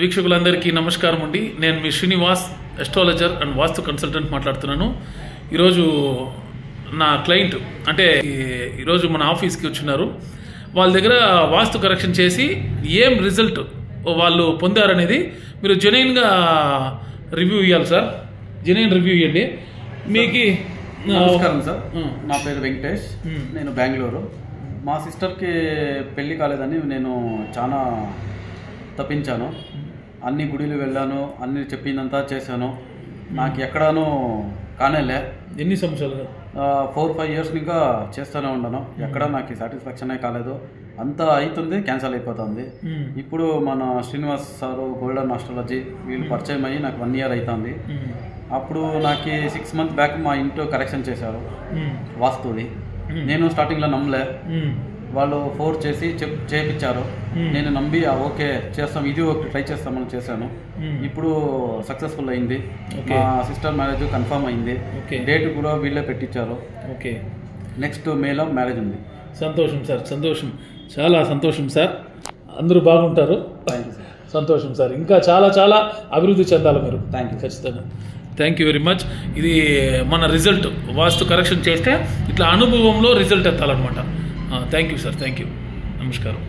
వీక్షకులందరికీ నమస్కారం అండి. నేను మీ Srinivas, astrologer and vastu consultant మాట్లాడుతున్నాను. ఈరోజు నా క్లయింట్ అంటే ఈరోజు మన ఆఫీస్కి వచ్చినారు. వాళ్ళ దగ్గర వాస్తు కరెక్షన్ చేసి ఏం రిజల్ట్ వాళ్ళు పొందారనేది మీరు జెన్యూన్గా రివ్యూ ఇవ్వాలి సార్. జెన్యూన్ రివ్యూ ఇవ్వండి. మీకు నమస్కారం సార్, నా పేరు వెంకటేష్, నేను బెంగళూరు. మా సిస్టర్కి పెళ్ళి కాలేదని నేను చాలా తప్పించాను. అన్ని గుడిలు వెళ్ళాను, అన్ని చెప్పిందంతా చేశాను. నాకు ఎక్కడానూ కానేలే. ఎన్ని సంవత్సరాలుగా? 4-5 years ఇంకా చేస్తూనే ఉన్నాను. ఎక్కడ నాకు సాటిస్ఫాక్షనే కాలేదు. అంతా అవుతుంది, క్యాన్సల్ అయిపోతుంది. ఇప్పుడు మన శ్రీనివాస్ సారు గోల్డెన్ ఆస్ట్రాలజీ వీళ్ళు పరిచయం అయ్యి నాకు 1 year అవుతుంది. అప్పుడు నాకు 6 months బ్యాక్ మా ఇంట్లో కరెక్షన్ చేశారు వాస్తుది. నేను స్టార్టింగ్లో నమ్మలే. వాళ్ళు ఫోర్స్ చేసి చేయించారు. నేను నమ్మి ఓకే చేస్తాం, ఇది ఒకటి ట్రై చేస్తామని చేశాను. ఇప్పుడు సక్సెస్ఫుల్ అయింది. మా సిస్టర్ మ్యారేజ్ కన్ఫర్మ్ అయింది. డేట్ కూడా వీళ్ళే పెట్టించారు. ఓకే, నెక్స్ట్ మేలో మ్యారేజ్ ఉంది. సంతోషం సార్, సంతోషం, చాలా సంతోషం సార్. అందరూ బాగుంటారు. Thank you sir. సంతోషం సార్. ఇంకా చాలా చాలా అభివృద్ధి చెందాలి మీరు. Thank you. ఖచ్చితంగా. Thank you very much. ఇది మన రిజల్ట్ వాస్తు కరెక్షన్ చేస్తే ఇట్లా అనుభవంలో రిజల్ట్ ఎత్తాలన్నమాట. Thank you sir, thank you, నమస్కారం.